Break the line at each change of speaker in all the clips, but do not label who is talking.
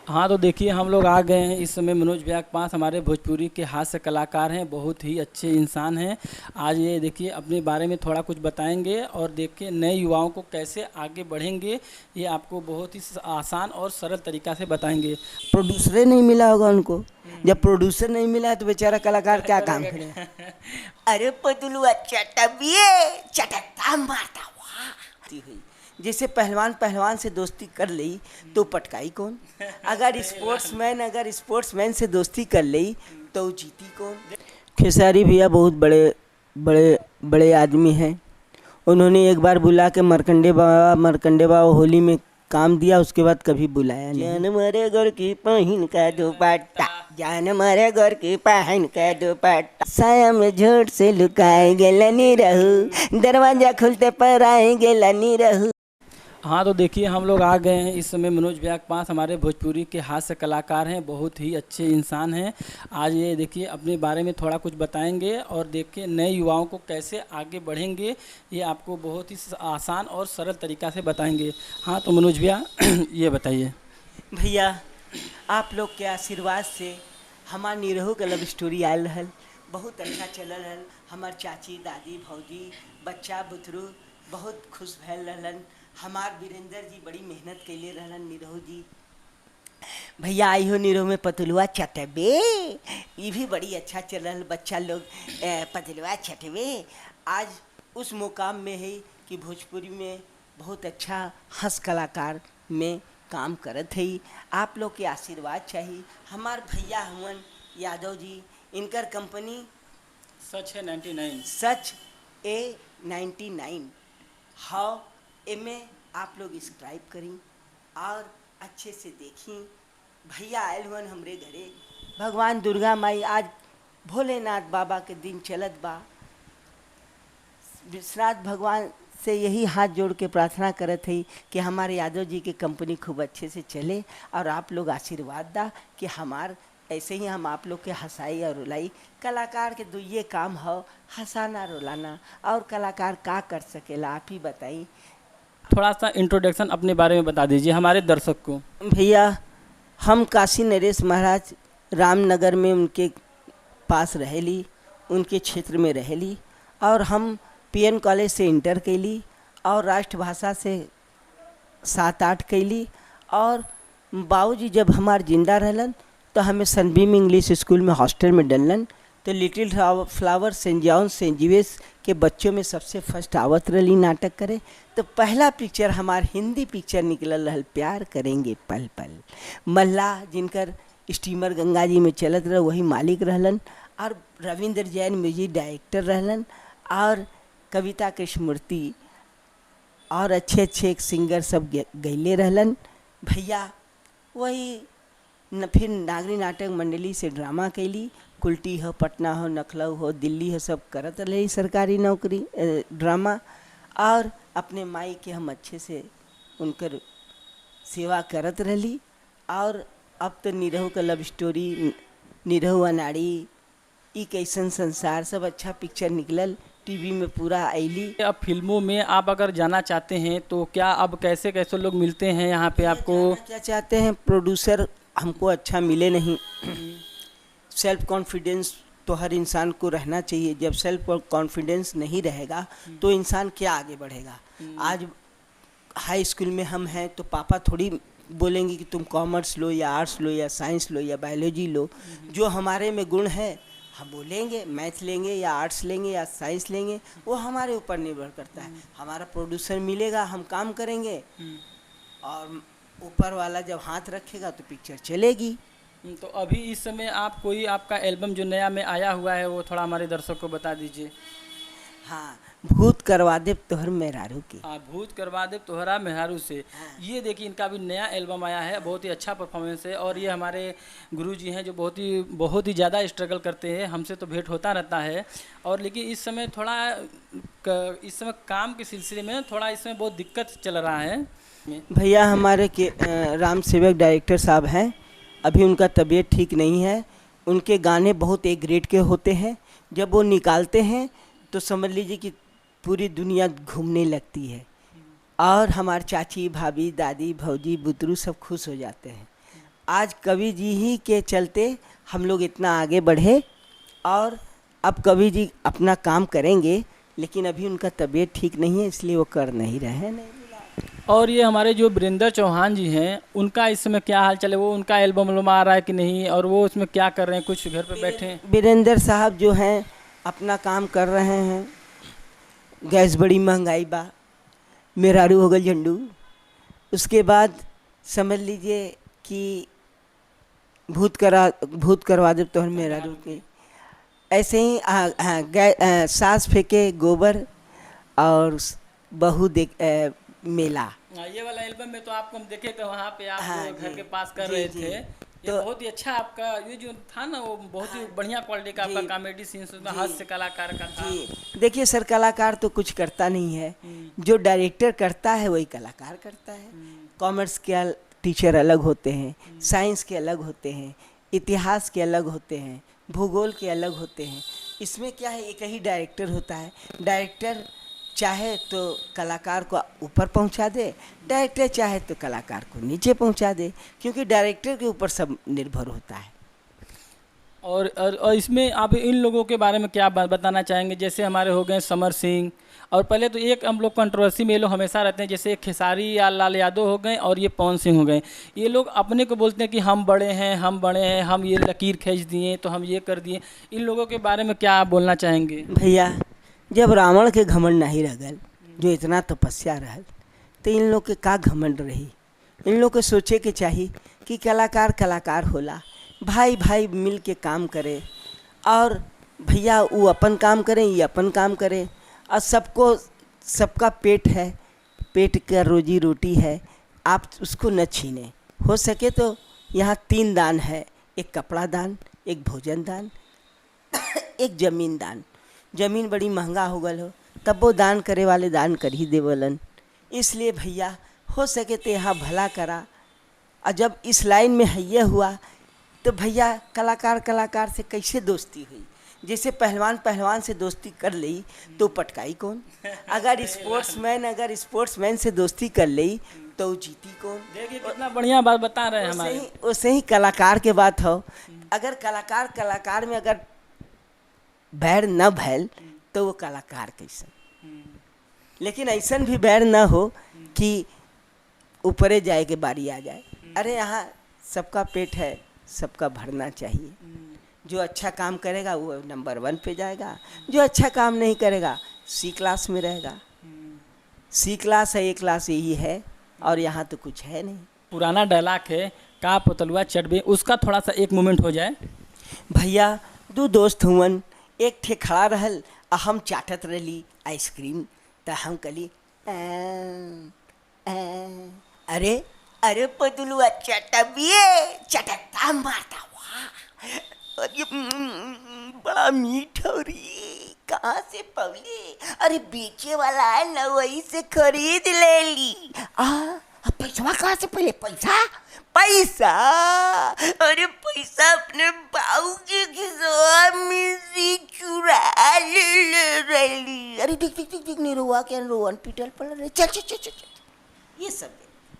हाँ, तो देखिए हम लोग आ गए हैं इस समय मनोज भैया के पास। हमारे भोजपुरी के हास्य कलाकार हैं, बहुत ही अच्छे इंसान हैं। आज ये देखिए अपने बारे में थोड़ा कुछ बताएंगे और देखिए नए युवाओं को कैसे आगे बढ़ेंगे, ये आपको बहुत ही आसान और सरल तरीका से बताएंगे।
प्रोड्यूसर ही नहीं मिला होगा उनको। जब प्रोड्यूसर नहीं मिला है तो बेचारा कलाकार क्या काम करे। अरे पतलू अच्छा तबिए चटकता मारता वाह हुई। जैसे पहलवान पहलवान से दोस्ती कर ली तो पटकाई कौन। अगर स्पोर्ट्समैन से दोस्ती कर ली तो जीती कौन। खेसारी भैया बहुत बड़े बड़े बड़े आदमी हैं। उन्होंने एक बार बुला के मरकंडे बाबा होली में काम दिया, उसके बाद कभी बुलाया नहीं। जान मरे गोर की पहन का दुपट्टा, जान मरे गोर की पहन का दुपट्टा, साया में झोट से लुकाए गेला नी रहू, दरवाजा खुलते पर आए गेला नी रहू।
हाँ, तो देखिए हम लोग आ गए हैं इस समय मनोज भैया के पास। हमारे भोजपुरी के हास्य कलाकार हैं, बहुत ही अच्छे इंसान हैं। आज ये देखिए अपने बारे में थोड़ा कुछ बताएंगे और देखिए नए युवाओं को कैसे आगे बढ़ेंगे, ये आपको बहुत ही आसान और सरल तरीका से बताएंगे। हाँ, तो मनोज भैया ये बताइए।
भैया आप लोग के आशीर्वाद से हमार निरहू के लव स्टोरी आयल रहल, बहुत अच्छा चलल रहल। हमार चाची दादी भौजी बच्चा बुतरू बहुत खुश भैल रहलन। हमार वीरेंद्र जी बड़ी मेहनत कैले रहलन निरहू जी। भैया आई हो निरहू में पतलुआ चटबे, ये भी बड़ी अच्छा चल रहा बच्चा लोग पतलुआ चटबे। आज उस मुकाम में है कि भोजपुरी में बहुत अच्छा हंस कलाकार में काम करत है। आप लोग के आशीर्वाद चाहिए। हमार भैया हुवन यादव जी, इनकर कंपनी
सच है 99।
सच A99 हाउ एमे आप लोग सब्सक्राइब करी और अच्छे से देखी। भैया आयल हुवन हमरे घरे। भगवान दुर्गा माई आज भोलेनाथ बाबा के दिन चलत बा। विश्वनाथ भगवान से यही हाथ जोड़ के प्रार्थना करत है कि हमारे यादव जी की कंपनी खूब अच्छे से चले और आप लोग आशीर्वाद दा कि हमार ऐसे ही हम आप लोग के हंसाई और रुलाई। कलाकार के दुइये काम हो, हंसाना रुलाना। और कलाकार का कर सकेला आप ही बताई।
थोड़ा सा इंट्रोडक्शन अपने बारे में बता दीजिए हमारे दर्शक को।
भैया हम काशी नरेश महाराज रामनगर में उनके पास रहेली, उनके क्षेत्र में रहेली। और हम PN कॉलेज से इंटर कैली और राष्ट्रभाषा से 7-8 कैली। और बाबूजी जब हमार जिंदा रहलन तो हमें सनबीम इंग्लिश स्कूल में हॉस्टल में डलन। तो little flower saint John saint जीविस के बच्चों में सबसे फर्स्ट आवत रही नाटक करे। तो पहला पिक्चर हमार हिंदी पिक्चर निकलल रहल प्यार करेंगे पल पल। मल्लाह जिनकर स्टीमर गंगा जी में चलत रह वही मालिक रहलन। और रविंद्र जैन म्यूजिक डायरेक्टर रहलन। और कविता कृष्णमूर्ति और अच्छे अच्छे एक सिंगर सब गैले रहलन। भैया वही फिर नागरी नाटक मंडली से ड्रामा कैली। कुल्टी हो, पटना हो, लखनऊ हो, दिल्ली हो, सब करत रही सरकारी नौकरी ड्रामा। और अपने माई के हम अच्छे से उनकर सेवा करत रही। और अब तो निरहू का लव स्टोरी, निरहू अनाड़ी, ई कैसन संसार, सब अच्छा पिक्चर निकलल, टीवी में पूरा आईली।
अब फिल्मों में आप अगर जाना चाहते हैं तो क्या अब कैसे कैसे लोग मिलते हैं यहाँ पे आपको?
क्या चाहते हैं, प्रोड्यूसर हमको अच्छा मिले नहीं। सेल्फ कॉन्फिडेंस तो हर इंसान को रहना चाहिए। जब सेल्फ कॉन्फिडेंस नहीं रहेगा तो इंसान क्या आगे बढ़ेगा। आज हाई स्कूल में हम हैं तो पापा थोड़ी बोलेंगे कि तुम कॉमर्स लो या आर्ट्स लो या साइंस लो या बायोलॉजी लो। जो हमारे में गुण है हम बोलेंगे, मैथ लेंगे या आर्ट्स लेंगे या साइंस लेंगे, वो हमारे ऊपर निर्भर करता है। हमारा प्रोड्यूसर मिलेगा, हम काम करेंगे और ऊपर वाला जब हाथ रखेगा तो पिक्चर चलेगी।
तो अभी इस समय आप कोई आपका एल्बम जो नया में आया हुआ है वो थोड़ा हमारे दर्शक को बता दीजिए।
हाँ, भूत करवा दे तोहर मेहरारू के।
हाँ, भूत करवा दे तोहरा मेहरारू से।
हाँ।
ये देखिए इनका भी नया एल्बम आया है, बहुत ही अच्छा परफॉर्मेंस है। और ये हमारे गुरुजी हैं जो बहुत ही ज़्यादा स्ट्रगल करते हैं, हमसे तो भेंट होता रहता है। और लेकिन इस समय काम के सिलसिले में थोड़ा इसमें बहुत दिक्कत चल रहा है।
भैया हमारे के राम सेवक डायरेक्टर साहब हैं, अभी उनका तबीयत ठीक नहीं है। उनके गाने बहुत एक ग्रेड के होते हैं। जब वो निकालते हैं तो समझ लीजिए कि पूरी दुनिया घूमने लगती है। और हमारे चाची भाभी दादी भौजी बुतरू सब खुश हो जाते हैं। आज कवि जी ही के चलते हम लोग इतना आगे बढ़े। और अब कवि जी अपना काम करेंगे, लेकिन अभी उनका तबीयत ठीक नहीं है, इसलिए वो कर नहीं रहे हैं। नहीं
और ये हमारे जो वीरेंद्र चौहान जी हैं, उनका इस समय क्या हाल चले, वो उनका एल्बम आ रहा है कि नहीं, और वो उसमें क्या कर रहे हैं, कुछ घर पे बैठे हैं?
वीरेंद्र साहब जो हैं अपना काम कर रहे हैं। गैस बड़ी महंगाई बा, मेहरारू हो गल झंडू। उसके बाद समझ लीजिए कि भूत करवा दे तो मेहरारू के। ऐसे ही सास फेंके गोबर और बहू मेला।
ये वाला एल्बम में तो आपको हम देखे थे, वहाँ पे आप
हाँ
घर
जी,
के पास कर
जी,
रहे
जी।
थे। ये
तो
बहुत ही अच्छा आपका ये जो था ना, वो बहुत ही बढ़िया क्वालिटी का आपका
जी,
कॉमेडी सीन, उसमें
जी,
हास्य कलाकार का था।
जी। देखिए सर, कलाकार तो कुछ करता नहीं है,
हम्म,
जो डायरेक्टर करता है वही कलाकार करता है। कॉमर्स के टीचर अलग होते हैं, साइंस के अलग होते हैं, इतिहास के अलग होते हैं, भूगोल के अलग होते हैं। इसमें क्या है, एक ही डायरेक्टर होता है। डायरेक्टर चाहे तो कलाकार को ऊपर पहुंचा दे, डायरेक्टर चाहे तो कलाकार को नीचे पहुंचा दे, क्योंकि डायरेक्टर के ऊपर सब निर्भर होता है।
और इसमें आप इन लोगों के बारे में क्या बताना चाहेंगे? जैसे हमारे हो गए समर सिंह, और पहले तो एक हम लोग कंट्रोवर्सी में ये लोग हमेशा रहते हैं, जैसे खेसारी या लाल यादव हो गए और ये पवन सिंह हो गए। ये लोग अपने को बोलते हैं कि हम बड़े हैं, हम बड़े हैं, हम ये लकीर खींच दिए तो हम ये कर दिए। इन लोगों के बारे में क्या आप बोलना चाहेंगे?
भैया, जब रावण के घमंड नहीं रहल, जो इतना तपस्या रहल, तो इन लोग के का घमंड रही। इन लोग को सोचे के चाहिए कि कलाकार कलाकार होला, भाई भाई मिल के काम करे। और भैया वो अपन काम करें, ये अपन काम करें, और सबको सबका पेट है, पेट का रोजी रोटी है, आप उसको न छीनें। हो सके तो यहाँ 3 दान है, एक कपड़ा दान, एक भोजन दान, एक जमीन दान। जमीन बड़ी महंगा हो गल हो, तब वो दान करे वाले दान कर ही देवलन। इसलिए भैया हो सके तो यहाँ भला करा। और जब इस लाइन में हैये हुआ तो भैया कलाकार कलाकार से कैसे दोस्ती हुई? जैसे पहलवान पहलवान से दोस्ती कर ली तो पटकाई कौन? अगर स्पोर्ट्समैन से दोस्ती कर ली तो जीती कौन?
देखिए कितना बढ़िया बात बता रहे हैं हमारे।
वैसे ही कलाकार के बात हो। अगर कलाकार कलाकार में अगर बैर न भैल तो वो कलाकार कैसे? लेकिन ऐसा भी बैर न हो कि ऊपरे जाए के बारी आ जाए। अरे यहाँ सबका पेट है, सबका भरना चाहिए। जो अच्छा काम करेगा वो नंबर 1 पे जाएगा, जो अच्छा काम नहीं करेगा C क्लास में रहेगा। C क्लास है, A क्लास यही है, और यहाँ तो कुछ है नहीं।
पुराना डायलॉग है, का पुतलुआ चढ़बे, उसका थोड़ा सा एक मोमेंट हो जाए।
भैया 2 दोस्त हुवन, एक ठे खड़ा रहल आ हम चाटत रही आइसक्रीम, तो हम कली अरे अरे पतलुआ चटबिए, चटकता मारता वाह, अरे बड़ा मीठा री, कहाँ से पवली? अरे बेचे वाला है ना, वही से खरीद ले ली। पैसा कहाँ से? पहले पैसा अरे पैसा अपने बाऊ के खिसवा से चुरा ले रही। अरे देख नहीं रोआ क्या, रोवन पीटल पड़ रहे। चल ये सब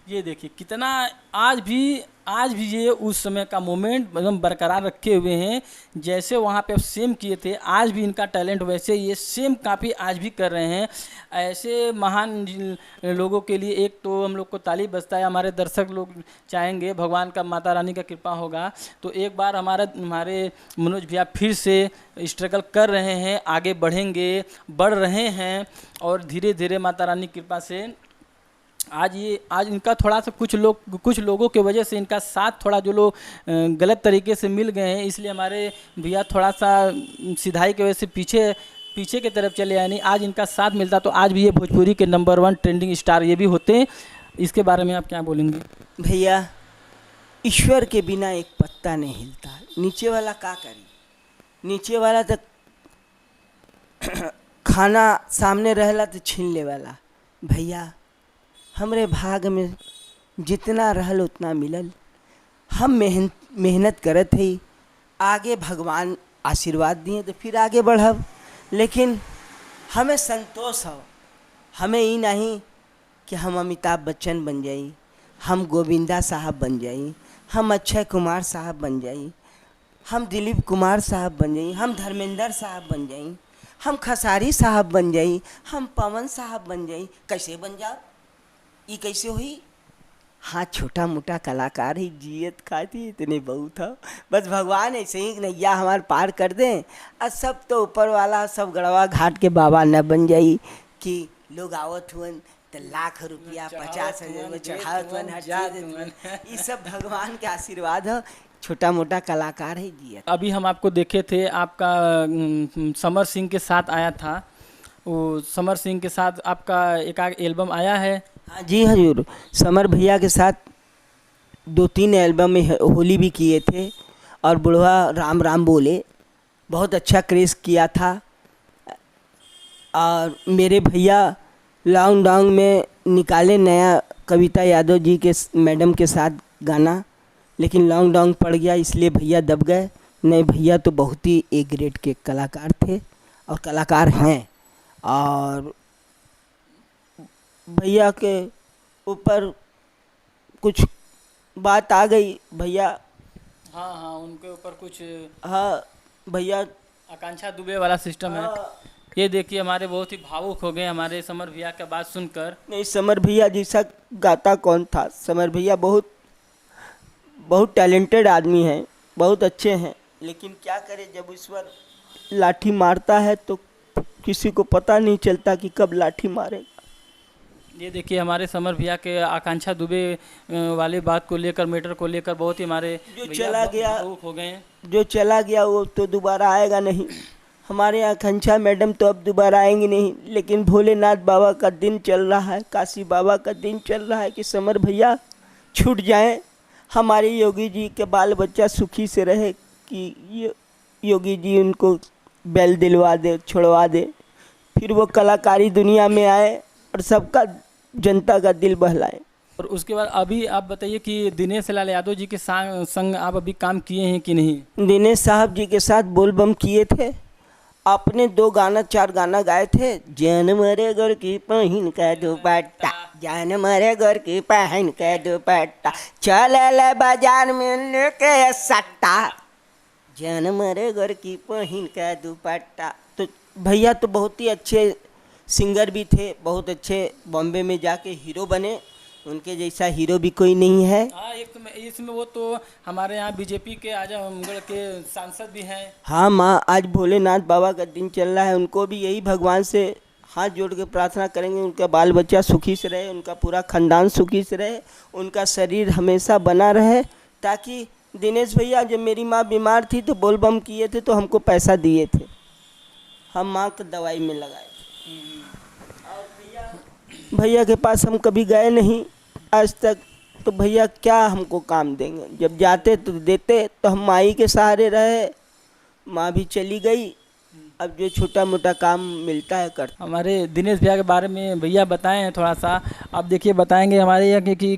ये देखिए कितना आज भी ये उस समय का मोमेंट एकदम बरकरार रखे हुए हैं। जैसे वहाँ पे सेम किए थे, आज भी इनका टैलेंट वैसे ये सेम काफ़ी आज भी कर रहे हैं। ऐसे महान लोगों के लिए एक तो हम लोग को ताली बजता है। हमारे दर्शक लोग चाहेंगे, भगवान का, माता रानी का कृपा होगा तो एक बार हमारे मनोज भैया फिर से स्ट्रगल कर रहे हैं, आगे बढ़ रहे हैं, और धीरे धीरे माता रानी की कृपा से आज इनका थोड़ा सा कुछ लोगों के वजह से इनका साथ थोड़ा जो लोग गलत तरीके से मिल गए हैं, इसलिए हमारे भैया थोड़ा सा सिधाई की वजह से पीछे की तरफ चले आए। नहीं, आज इनका साथ मिलता तो आज भी ये भोजपुरी के नंबर 1 ट्रेंडिंग स्टार ये भी होते। इसके बारे में आप क्या बोलेंगे?
भैया, ईश्वर के बिना एक पत्ता नहीं हिलता। नीचे वाला का करी? नीचे वाला तो खाना सामने रहला तो छीन ले वाला। भैया हमरे भाग में जितना रहल उतना मिलल। हम मेहनत करत ही, आगे भगवान आशीर्वाद दिए तो फिर आगे बढ़ब। लेकिन हमें संतोष हो, हमें ही नहीं कि हम अमिताभ बच्चन बन जाई, हम गोविंदा साहब बन जाई, हम अक्षय कुमार साहब बन जाई, हम दिलीप कुमार साहब बन जाई, हम धर्मेंद्र साहब बन जाई, हम खसारी साहब बन जाई, हम पवन साहब बन जाई। कैसे बन जाओ? ये कैसे हुई? हाँ, छोटा मोटा कलाकार ही, जियत खाती इतने बहुत है। बस भगवान ऐसे ही नैया हमार पार कर दें, और सब तो ऊपर वाला, सब गड़वा घाट के बाबा न बन जाई कि लोग आवत हुअन तो लाख रुपया 50,000 में चढ़ावत हुअन, हर चीज। ये सब भगवान के आशीर्वाद है। छोटा मोटा कलाकार है जियत।
अभी हम आपको देखे थे, आपका समर सिंह के साथ आया था, वो समर सिंह के साथ आपका एक एल्बम आया है।
हाँ जी हजूर, समर भैया के साथ 2-3 एल्बम में होली भी किए थे, और बुढ़वा राम राम बोले बहुत अच्छा क्रेज किया था। और मेरे भैया लॉकडाउन में निकाले नया कविता यादव जी के मैडम के साथ गाना, लेकिन लॉकडाउन पड़ गया इसलिए भैया दब गए। नहीं, भैया तो बहुत ही ए ग्रेड के कलाकार थे और कलाकार हैं। और भैया के ऊपर कुछ बात आ गई, भैया।
हाँ हाँ, उनके ऊपर कुछ,
हाँ भैया,
आकांक्षा दुबे वाला सिस्टम है। ये देखिए, हमारे बहुत ही भावुक हो गए हमारे समर भैया का बात सुनकर।
नहीं, समर भैया जैसा गाता कौन था? समर भैया बहुत बहुत टैलेंटेड आदमी हैं, बहुत अच्छे हैं, लेकिन क्या करें, जब ईश्वर लाठी मारता है तो किसी को पता नहीं चलता कि कब लाठी मारेगा।
ये देखिए, हमारे समर भैया के आकांक्षा दुबे वाली बात को लेकर, मैटर को लेकर बहुत ही हमारे
जो
भैया
चला गया,
भावुक हो गए हैं।
जो चला गया वो तो दोबारा आएगा नहीं। हमारे आकांक्षा मैडम तो अब दोबारा आएंगी नहीं, लेकिन भोलेनाथ बाबा का दिन चल रहा है, काशी बाबा का दिन चल रहा है कि समर भैया छूट जाएं, हमारे योगी जी के बाल बच्चा सुखी से रहे, कि योगी जी उनको बैल दिलवा दे, छोड़वा दे, फिर वो कलाकारी दुनिया में आए और सबका जनता का दिल बहलाए।
और उसके बाद अभी आप बताइए कि दिनेश लाल यादव जी के संग आप अभी काम किए हैं कि नहीं?
दिनेश साहब जी के साथ बोलबम किए थे, आपने 2-4 गाना गाए थे। जान मरे गोर की पहन के दुपट्टा, जान मरे गोर की पहन के दुपट्टा, चले बाजार में लेके सट्टा, जान मरे गोर की पहन के दुपट्टा। तो भैया तो बहुत ही अच्छे सिंगर भी थे, बहुत अच्छे, बॉम्बे में जाके हीरो बने, उनके जैसा हीरो भी कोई नहीं है।
हाँ, एक तो इसमें वो तो हमारे यहाँ बीजेपी के आजमगढ़ के सांसद भी हैं।
हाँ माँ, आज भोलेनाथ बाबा का दिन चल रहा है, उनको भी यही भगवान से हाथ जोड़ के प्रार्थना करेंगे, उनका बाल बच्चा सुखी से रहे, उनका पूरा खानदान सुखी से रहे, उनका शरीर हमेशा बना रहे। ताकि दिनेश भैया, जब मेरी माँ बीमार थी तो बोलबम किए थे तो हमको पैसा दिए थे, हम माँ को दवाई में लगाए। और भैया के पास हम कभी गए नहीं आज तक, तो भैया क्या हमको काम देंगे? जब जाते तो देते, तो हम माई के सहारे रहे, माँ भी चली गई, अब जो छोटा मोटा काम मिलता है करते।
हमारे दिनेश भैया के बारे में भैया बताएं हैं थोड़ा सा। अब देखिए, बताएंगे हमारे यहाँ कि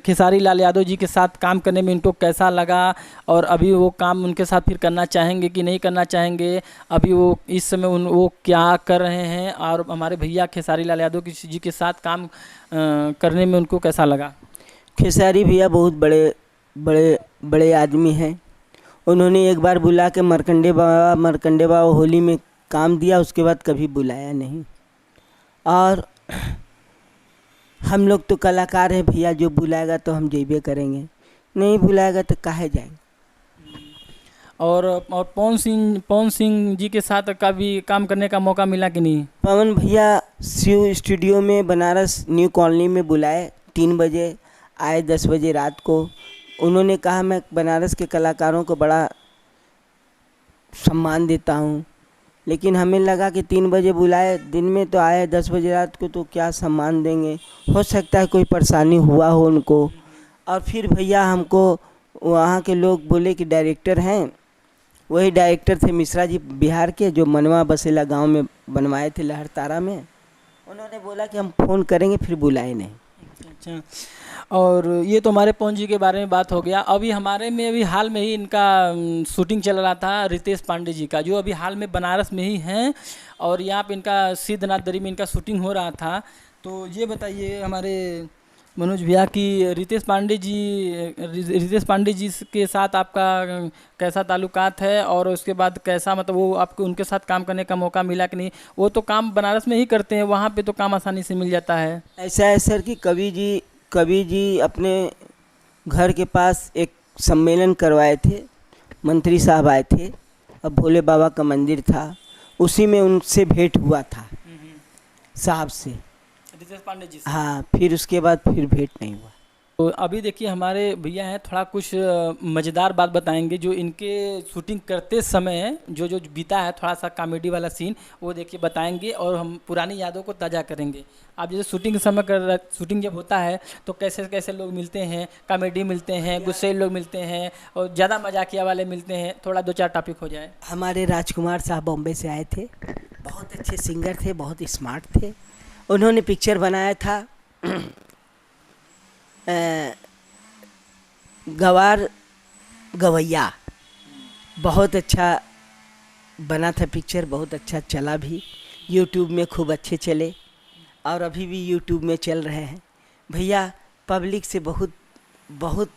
खेसारी लाल यादव जी के साथ काम करने में इनको कैसा लगा, और अभी वो काम उनके साथ फिर करना चाहेंगे कि नहीं करना चाहेंगे, अभी वो इस समय वो क्या कर रहे हैं, और हमारे भैया खेसारी लाल यादव जी के साथ काम करने में उनको कैसा लगा।
खेसारी भैया बहुत बड़े बड़े बड़े आदमी हैं। उन्होंने एक बार बुला के मार्कंडे बाबा होली में काम दिया, उसके बाद कभी बुलाया नहीं। और हम लोग तो कलाकार हैं भैया, जो बुलाएगा तो हम जेबे करेंगे, नहीं बुलाएगा तो काहे जाएंगे।
और पवन सिंह जी के साथ कभी काम करने का मौका मिला कि नहीं?
पवन भैया शिव स्टूडियो में बनारस न्यू कॉलोनी में बुलाए, 3 बजे आए, 10 बजे रात को। उन्होंने कहा मैं बनारस के कलाकारों को बड़ा सम्मान देता हूँ, लेकिन हमें लगा कि 3 बजे बुलाए, दिन में तो आए, 10 बजे रात को तो क्या सम्मान देंगे, हो सकता है कोई परेशानी हुआ हो उनको। और फिर भैया हमको वहाँ के लोग बोले कि डायरेक्टर हैं, वही डायरेक्टर थे मिश्रा जी बिहार के, जो मनवा बसेला गांव में बनवाए थे लहरतारा में। उन्होंने बोला कि हम फ़ोन करेंगे, फिर बुलाए नहीं।
अच्छा, और ये तो हमारे पवन जी के बारे में बात हो गया। अभी हमारे में अभी हाल में ही इनका शूटिंग चल रहा था रितेश पांडे जी का, जो अभी हाल में बनारस में ही हैं, और यहाँ पे इनका सिद्धनाथ दरी में इनका शूटिंग हो रहा था। तो ये बताइए, हमारे मनोज भैया की रितेश पांडे जी के साथ आपका कैसा ताल्लुकात है, और उसके बाद कैसा मतलब वो आपको उनके साथ काम करने का मौका मिला कि नहीं? वो तो काम बनारस में ही करते हैं, वहाँ पे तो काम आसानी से मिल जाता है।
ऐसा है सर कि कवि जी अपने घर के पास एक सम्मेलन करवाए थे, मंत्री साहब आए थे, अब भोले बाबा का मंदिर था, उसी में उनसे भेंट हुआ था साहब से।
रितेश पांडे जी से।
हाँ, फिर उसके बाद फिर भेंट नहीं हुआ।
तो अभी देखिए हमारे भैया हैं, थोड़ा कुछ मज़ेदार बात बताएंगे जो इनके शूटिंग करते समय जो जो बीता है, थोड़ा सा कॉमेडी वाला सीन वो देखिए बताएंगे, और हम पुरानी यादों को ताज़ा करेंगे। आप जैसे शूटिंग के समय शूटिंग जब होता है तो कैसे कैसे लोग मिलते हैं, कॉमेडी मिलते हैं, गुस्सैल लोग मिलते हैं, और ज़्यादा मजाकिया वाले मिलते हैं, थोड़ा 2-4 टॉपिक हो जाए।
हमारे राजकुमार साहब बॉम्बे से आए थे, बहुत अच्छे सिंगर थे, बहुत स्मार्ट थे। उन्होंने पिक्चर बनाया था गवार गवैया, बहुत अच्छा बना था पिक्चर, बहुत अच्छा चला भी, यूट्यूब में खूब अच्छे चले और अभी भी यूट्यूब में चल रहे हैं। भैया पब्लिक से बहुत बहुत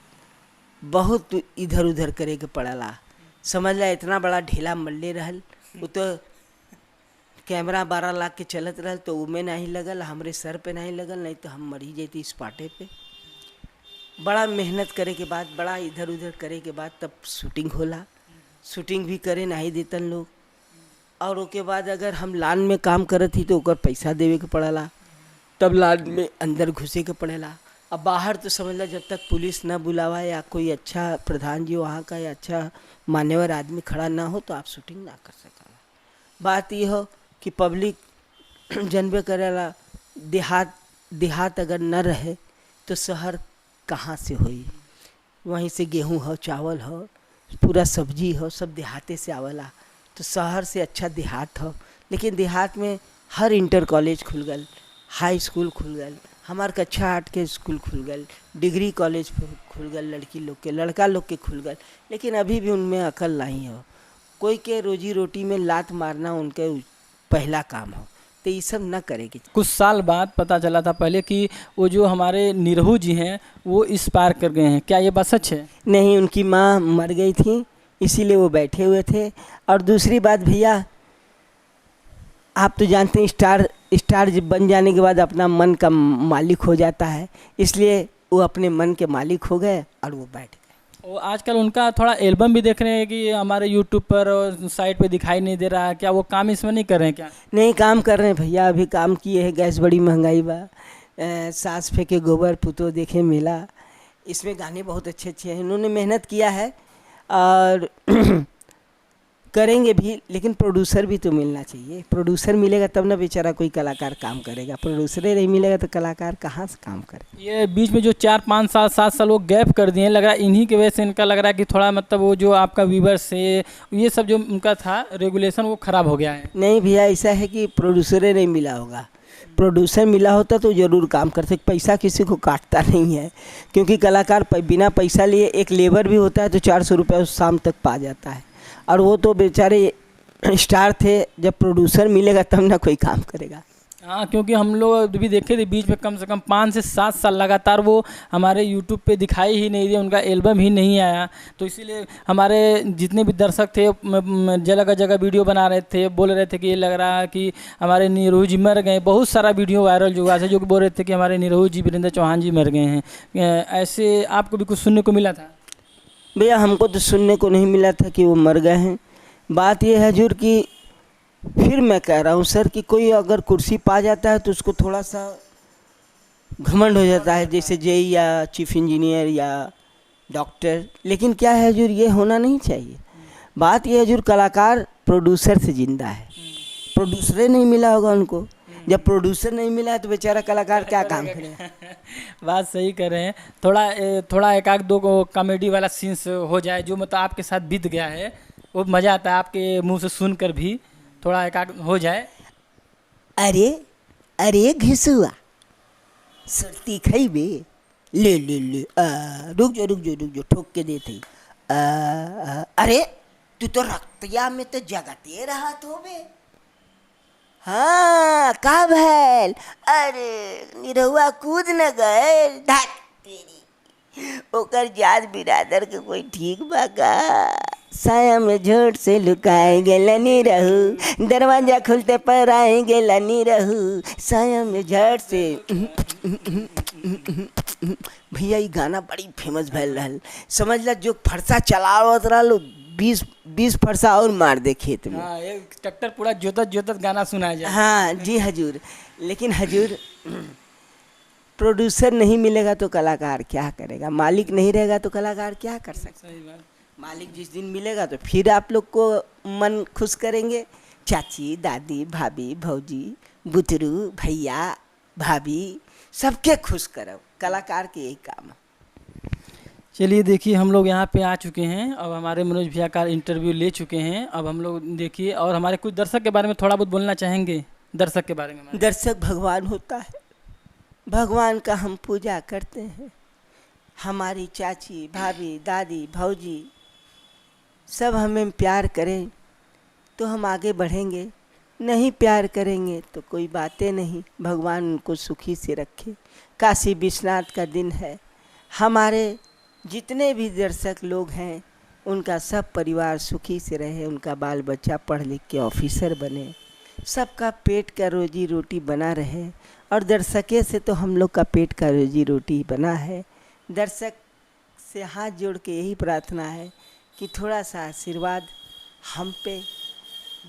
बहुत इधर उधर करे के पड़ला, समझ ला इतना बड़ा ढेला मल्ले रहल, वो तो कैमरा 12 लाख के चलत रहल, तो उमें नहीं लगल, हमरे सर पे नहीं लगल, नहीं तो हम मरी जाती इस पाटे पे। बड़ा मेहनत करे के बाद, बड़ा इधर उधर करे के बाद तब शूटिंग होला, शूटिंग भी करे नहीं देतन लोग, और उसके बाद अगर हम लान में काम करत ही तो ओकर पैसा देवे के पड़ला, तब लान में अंदर घुसे के पड़ेला। अब बाहर तो समझ ला जब तक पुलिस न बुलावा या कोई अच्छा प्रधान जी वहाँ का या अच्छा मान्यवर आदमी खड़ा ना हो तो आप शूटिंग ना कर सकला। बात ये हो कि पब्लिक जनबे करेला, देहात अगर न रहे तो शहर कहाँ से होई, वहीं से गेहूँ हो, चावल हो, पूरा सब्जी हो, सब देहाते से आवेला, तो शहर से अच्छा देहात हो। लेकिन देहात में हर इंटर कॉलेज खुल गल, हाई स्कूल खुल गल, हमार कक्षा 8 के स्कूल खुल गल, डिग्री कॉलेज खुल गल, लड़की लोग के लड़का लोग के खुल गल, लेकिन अभी भी उनमें अकल नहीं हो। कोई के रोजी रोटी में लात मारना उनके पहला काम हो, तो ये सब न करेगी।
कुछ साल बाद पता चला था पहले कि वो जो हमारे निरहू जी हैं वो इस पार कर गए हैं, क्या ये बात सच है?
नहीं, उनकी माँ मर गई थी, इसीलिए वो बैठे हुए थे। और दूसरी बात भैया, आप तो जानते हैं स्टार जब बन जाने के बाद अपना मन का मालिक हो जाता है, इसलिए वो अपने मन के मालिक हो गए और वो बैठ गए।
वो आजकल उनका थोड़ा एल्बम भी देख रहे हैं कि हमारे यूट्यूब पर और साइट पे दिखाई नहीं दे रहा है, क्या वो काम इसमें नहीं कर रहे हैं क्या?
नहीं, काम कर रहे हैं भैया, अभी काम किए हैं। गैस बड़ी महंगाई बा, सास फेंके गोबर पुतो देखे मेला, इसमें गाने बहुत अच्छे अच्छे हैं, इन्होंने मेहनत किया है और करेंगे भी। लेकिन प्रोड्यूसर भी तो मिलना चाहिए, प्रोड्यूसर मिलेगा तब ना बेचारा कोई कलाकार काम करेगा, प्रोड्यूसर ही नहीं मिलेगा तो कलाकार कहाँ से काम करे।
ये बीच में जो 4-5 साल 7 साल वो गैप कर दिए, लग रहा है इन्हीं की वजह से इनका लग रहा है कि थोड़ा मतलब वो जो आपका व्यूवर्स से ये सब जो उनका था रेगुलेशन वो ख़राब हो गया है।
नहीं भैया, ऐसा है कि प्रोड्यूसर ही नहीं मिला होगा, प्रोड्यूसर मिला होता तो ज़रूर काम करते। पैसा किसी को काटता नहीं है, क्योंकि कलाकार बिना पैसा लिए, एक लेबर भी होता है तो 400 रुपये उस शाम तक पा जाता है, और वो तो बेचारे स्टार थे, जब प्रोड्यूसर मिलेगा तब ना कोई काम करेगा।
हाँ, क्योंकि हम लोग भी देखे थे बीच में कम से कम 5 से 7 साल लगातार वो हमारे यूट्यूब पे दिखाई ही नहीं दिए, उनका एल्बम ही नहीं आया, तो इसीलिए हमारे जितने भी दर्शक थे जगह जगह वीडियो बना रहे थे, बोल रहे थे कि ये लग रहा है कि हमारे निरहू जी मर गए। बहुत सारा वीडियो वायरल जो हुआ था जो बोल रहे थे कि हमारे निरहू जी वीरेंद्र चौहान जी मर गए हैं। ऐसे आपको भी कुछ सुनने को मिला था?
भैया हमको तो सुनने को नहीं मिला था कि वो मर गए हैं। बात ये है हजूर कि फिर मैं कह रहा हूँ सर कि कोई अगर कुर्सी पा जाता है तो उसको थोड़ा सा घमंड हो जाता है, जैसे जेई या चीफ इंजीनियर या डॉक्टर। लेकिन क्या है हजूर, ये होना नहीं चाहिए। बात ये है हजूर, कलाकार प्रोड्यूसर से ज़िंदा है, प्रोड्यूसर नहीं मिला होगा उनको, जब प्रोड्यूसर नहीं मिला है तो बेचारा कलाकार क्या काम करेगा।
बात सही कर रहे हैं। थोड़ा एक आध दो कॉमेडी वाला सीन्स हो जाए जो मतलब आपके साथ बीत गया है, वो मज़ा आता है आपके मुंह से सुनकर भी, थोड़ा एक आध हो जाए।
अरे अरे घिसुआ सर्दी खइबे, ले ले ले, रुक जो ठोक के देते। अरे तू तो रक्तिया में तो जगते रहा तो बे, हाँ का भैल, अरे निरहुआ कूद न गए, धत तेरी ओकर जात बिरादर के कोई ठीक बा का। साया में झोट से लुकाए गेला निरहु, दरवाजा खुलते पर आए गेला निरहु, साया में झोट से। भैया ये गाना बड़ी फेमस भैल रहल, समझ ला जो फरसा चलावत रहलो 20 फरसा और मार दे खेत में।
हाँ, एक ट्रैक्टर पूरा जोतत जोतत गाना सुनाया जाए।
हाँ जी हजूर, लेकिन हजूर प्रोड्यूसर नहीं मिलेगा तो कलाकार क्या करेगा, मालिक नहीं रहेगा तो कलाकार क्या कर सकता है।
सही बात।
मालिक जिस दिन मिलेगा तो फिर आप लोग को मन खुश करेंगे, चाची दादी भाभी भौजी बुतरू भैया भाभी सबके खुश करो, कलाकार के यही काम है।
चलिए देखिए, हम लोग यहाँ पे आ चुके हैं, अब हमारे मनोज भैया का इंटरव्यू ले चुके हैं। अब हम लोग देखिए, और हमारे कुछ दर्शक के बारे में थोड़ा बहुत बोलना चाहेंगे। दर्शक के बारे में हमारे।
दर्शक भगवान होता है, भगवान का हम पूजा करते हैं। हमारी चाची भाभी दादी भौजी सब हमें प्यार करें तो हम आगे बढ़ेंगे, नहीं प्यार करेंगे तो कोई बातें नहीं। भगवान उनको सुखी से रखे। काशी विश्वनाथ का दिन है, हमारे जितने भी दर्शक लोग हैं उनका सब परिवार सुखी से रहे, उनका बाल बच्चा पढ़ लिख के ऑफिसर बने, सबका पेट का रोजी रोटी बना रहे। और दर्शके से तो हम लोग का पेट का रोजी रोटी बना है। दर्शक से हाथ जोड़ के यही प्रार्थना है कि थोड़ा सा आशीर्वाद हम पे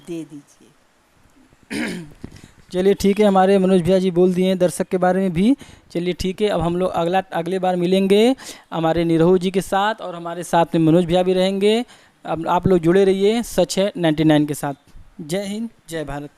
दे दीजिए।
चलिए ठीक है, हमारे मनोज भैया जी बोल दिए हैं दर्शक के बारे में भी। चलिए ठीक है, अब हम लोग अगले बार मिलेंगे हमारे निरहु जी के साथ, और हमारे साथ में मनोज भैया भी रहेंगे। अब आप लोग जुड़े रहिए सच है 99 के साथ। जय हिंद, जय भारत।